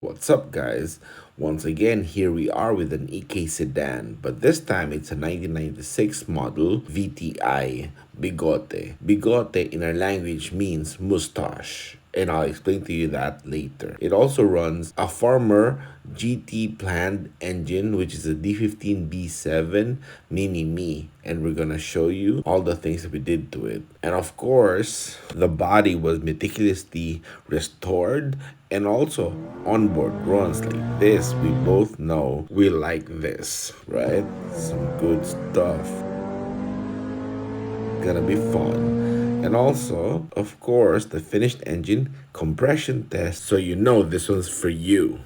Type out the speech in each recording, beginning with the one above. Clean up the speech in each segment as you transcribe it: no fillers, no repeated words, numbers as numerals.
What's up, guys? Once again, here we are with an EK sedan, but this time it's a 1996 model VTi bigote. Bigote in our language means mustache, and I'll explain to you that later. It also runs a former GT planned engine, which is a D15b7 Mini Me, and we're gonna show you all the things that we did to it. And of course, the body was meticulously restored, and also onboard runs like this. We both know we like this, right? Some good stuff. Gonna be fun. And also, of course, the finished engine compression test, so you know this one's for you.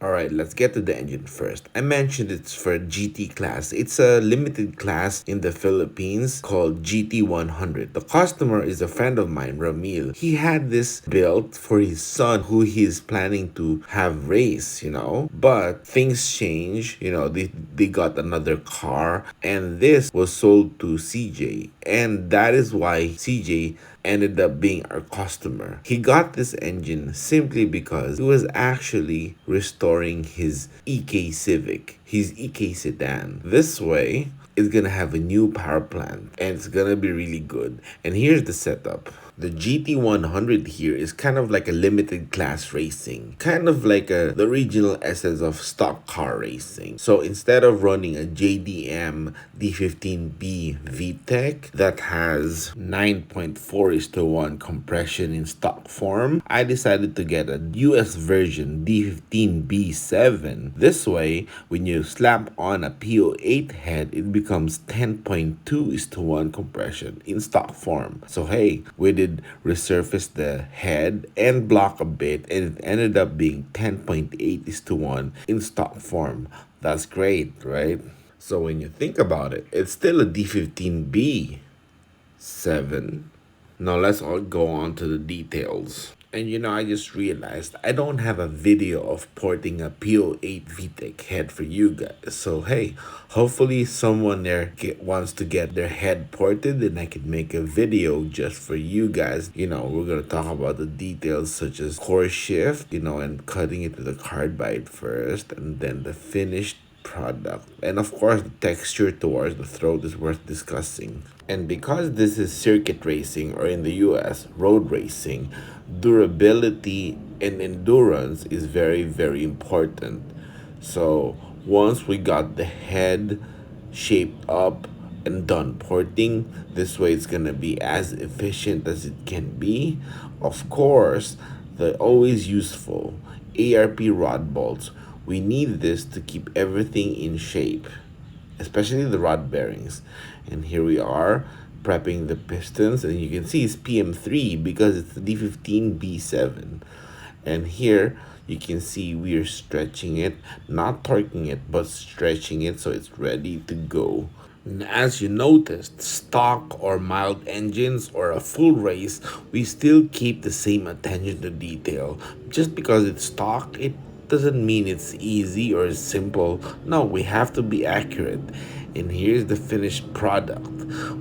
Alright, let's get to the engine first. I mentioned it's for GT class. It's a limited class in the Philippines called GT100. The customer is a friend of mine, Ramil. He had this built for his son who he's planning to have race, But things change, they got another car, and this was sold to CJ. And that is why CJ ended up being our customer. He got this engine simply because he was actually restoring his EK Civic, his EK sedan. This way, it's gonna have a new power plant and it's gonna be really good. And here's the setup. The GT100 here is kind of like a limited class racing, kind of like the original essence of stock car racing. So instead of running a JDM D15b VTEC that has 9.4:1 compression in stock form, I decided to get a US version D15b7. This way, when you slap on a P08 head, it becomes 10.2:1 compression in stock form. So hey, we did resurface the head and block a bit, and it ended up being 10.8:1 in stock form. That's great, right? So when you think about it, it's still a D15b7. Now let's all go on to the details. And I just realized I don't have a video of porting a P08 VTEC head for you guys. So hey, hopefully someone there wants to get their head ported, and I can make a video just for you guys. We're gonna talk about the details such as core shift, and cutting it with a carbide first, and then the finished product. And of course, the texture towards the throat is worth discussing. And because this is circuit racing, or in the US, road racing, durability and endurance is very, very important. So once we got the head shaped up and done porting, this way it's gonna be as efficient as it can be. Of course, the always useful ARP rod bolts. We need this to keep everything in shape, especially the rod bearings. And here we are prepping the pistons, and you can see it's PM3 because it's the D15b7. And here you can see we are stretching it, not torquing it, but stretching it so it's ready to go. And as you noticed, stock or mild engines or a full race, we still keep the same attention to detail. Just because it's stock, it doesn't mean it's easy or simple. No, we have to be accurate. And here's the finished product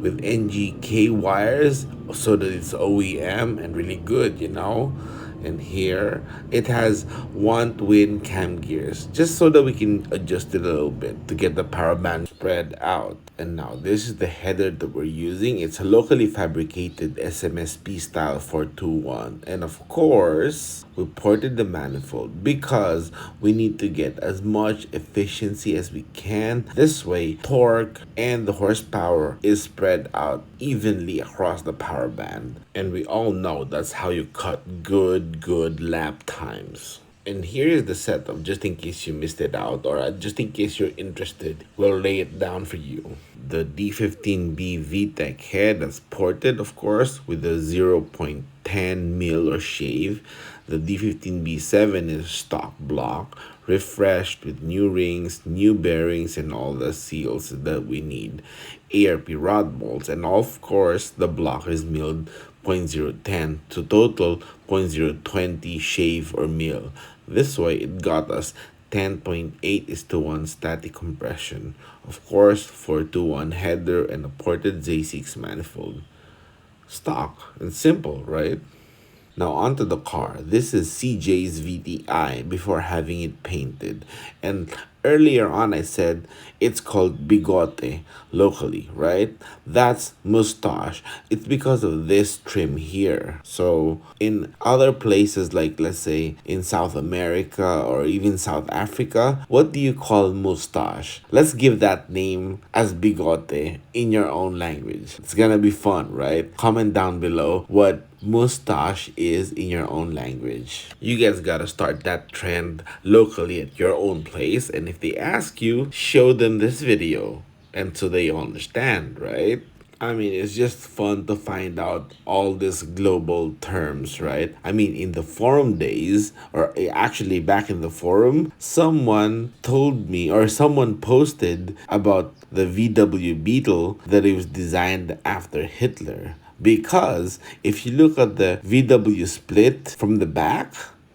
with NGK wires so that it's OEM and really good, And here it has one twin cam gears, just so that we can adjust it a little bit to get the power band spread out. And now this is the header that we're using. It's a locally fabricated SMSP style 421. And of course, we ported the manifold because we need to get as much efficiency as we can. This way, torque and the horsepower is spread out evenly across the power band. And we all know that's how you cut good lap times. And here is the setup, just in case you missed it out, or just in case you're interested. We'll lay it down for you. The D15b VTEC head that's ported, of course, with a 0.10 mil or shave. The D15b7 is stock block, refreshed with new rings, new bearings, and all the seals that we need. ARP rod bolts, and of course, the block is milled 0.010 to total 0.020 shave or mill. This way, it got us 10.8:1 static compression. Of course, 4:1 header and a ported Z6 manifold. Stock and simple, right? Now onto the car. This is CJ's VTi before having it painted. And earlier on I said it's called bigote locally, right? That's mustache. It's because of this trim here. So in other places like let's say in South America or even South Africa, what do you call mustache? Let's give that name as bigote in your own language. It's gonna be fun, right? Comment down below what mustache is in your own language. You guys gotta start that trend locally at your own place, and if they ask you, show them this video and so they understand, right? I mean, it's just fun to find out all these global terms, right? I mean, in the forum days, or actually back in the forum, someone told me, or someone posted about the VW Beetle that it was designed after Hitler. Because if you look at the VW split from the back,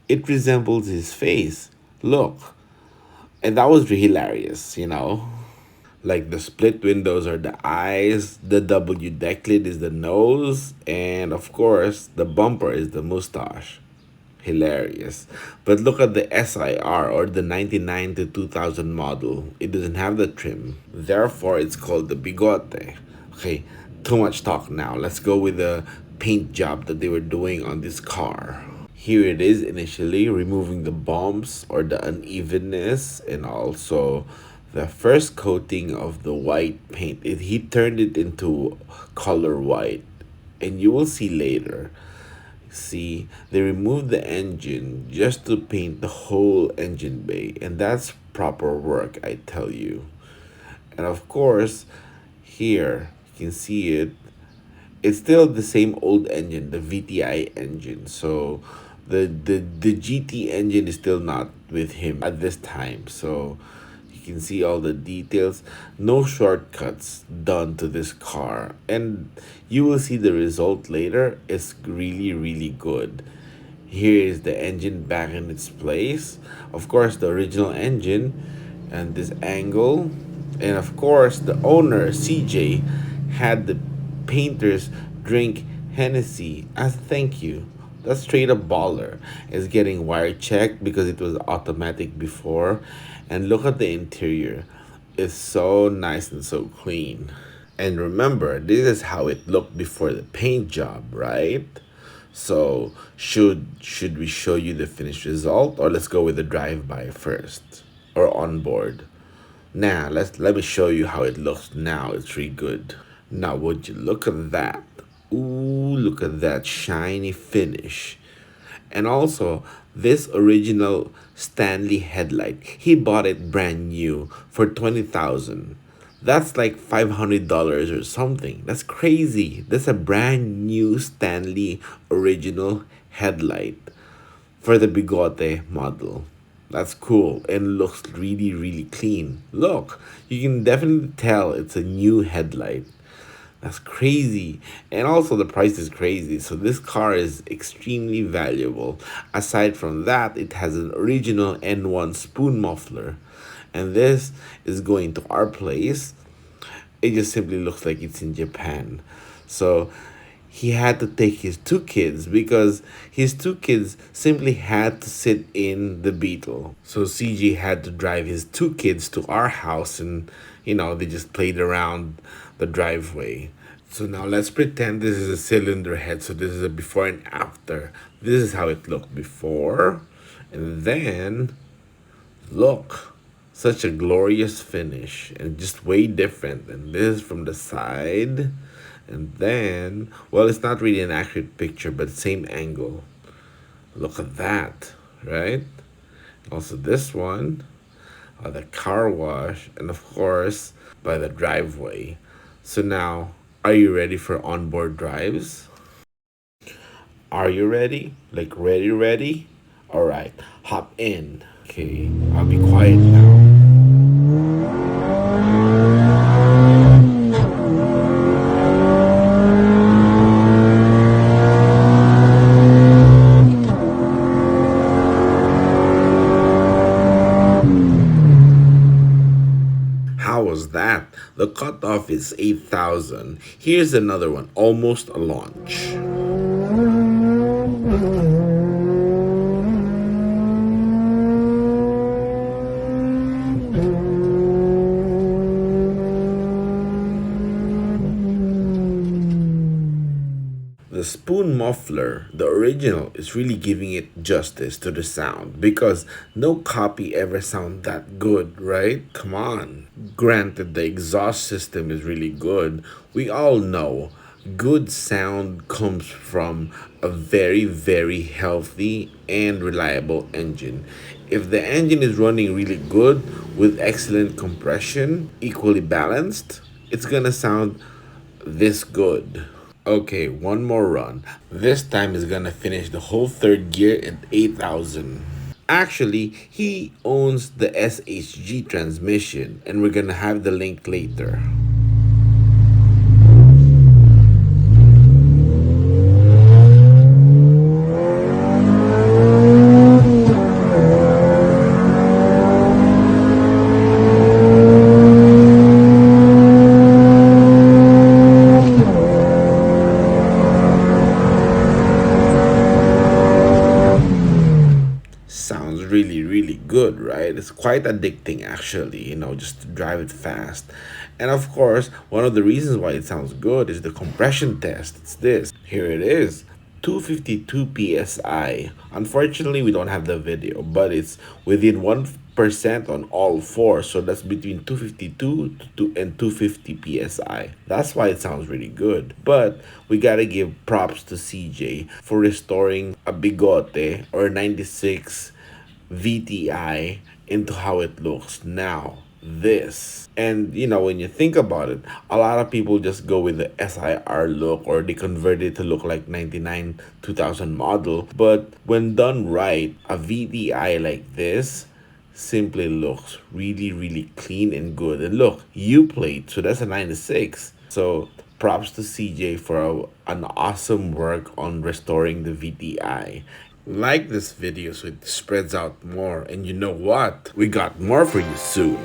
it resembles his face. Look. And that was hilarious, you know? Like the split windows are the eyes, the W deck lid is the nose, and of course, the bumper is the mustache. Hilarious. But look at the SIR or the 99 to 2000 model. It doesn't have the trim. Therefore, it's called the bigote. Okay, too much talk now. Let's go with the paint job that they were doing on this car. Here it is initially, removing the bumps or the unevenness and also the first coating of the white paint. He turned it into color white, and you will see later. See, they removed the engine just to paint the whole engine bay, and that's proper work, I tell you. And of course, here you can see it. It's still the same old engine, the VTi engine. So the GT engine is still not with him at this time. So you can see all the details. No shortcuts done to this car. And you will see the result later. It's really, really good. Here is the engine back in its place. Of course, the original engine and this angle. And of course, the owner, CJ, had the painters drink Hennessy as a thank you. That's straight up baller. It's getting wire checked because it was automatic before. And look at the interior. It's so nice and so clean. And remember, this is how it looked before the paint job, right? So should we show you the finished result, or let's go with the drive-by first or on board? Now let me show you how it looks now. It's really good. Now would you look at that? Ooh, look at that shiny finish. And also this original Stanley headlight. He bought it brand new for $20,000. That's like $500 or something. That's crazy. That's a brand new Stanley original headlight for the bigote model. That's cool and looks really, really clean. Look, you can definitely tell it's a new headlight. That's crazy. And also the price is crazy. So this car is extremely valuable. Aside from that, it has an original N1 spoon muffler. And this is going to our place. It just simply looks like it's in Japan. So he had to take his two kids because his two kids simply had to sit in the Beetle. So CG had to drive his two kids to our house and, they just played around the driveway. So now let's pretend this is a cylinder head. So this is a before and after. This is how it looked before. And then, look, such a glorious finish and just way different. And this is from the side. And then, well, it's not really an accurate picture, but same angle. Look at that, right? Also this one, the car wash, and of course, by the driveway. So now, are you ready for onboard drives? Are you ready? Like ready? Alright, hop in. Okay, I'll be quiet now. How was that? The cutoff is 8,000. Here's another one, almost a launch. The spoon muffler, the original, is really giving it justice to the sound because no copy ever sound that good, right? Come on. Granted, the exhaust system is really good. We all know good sound comes from a very healthy and reliable engine. If the engine is running really good with excellent compression, equally balanced, it's gonna sound this good. Okay, one more run. This time is gonna finish the whole third gear at 8,000. Actually, he owns the SHG transmission, and we're gonna have the link later. Sounds really good, right? It's quite addicting actually, just to drive it fast. And of course, one of the reasons why it sounds good is the compression test. It's this. Here it is. 252 psi. Unfortunately, we don't have the video, but it's within 1% on all four. So that's between 252 and 250 psi. That's why it sounds really good. But we gotta give props to CJ for restoring a bigote or 96 VTi into how it looks now. This. And when you think about it, a lot of people just go with the SIR look or they convert it to look like 99 2000 model. But when done right, a VTi like this simply looks really clean and good. And look, U plate, so that's a 96. So props to CJ for an awesome work on restoring the VTi. Like this video so it spreads out more, and you know what? We got more for you soon.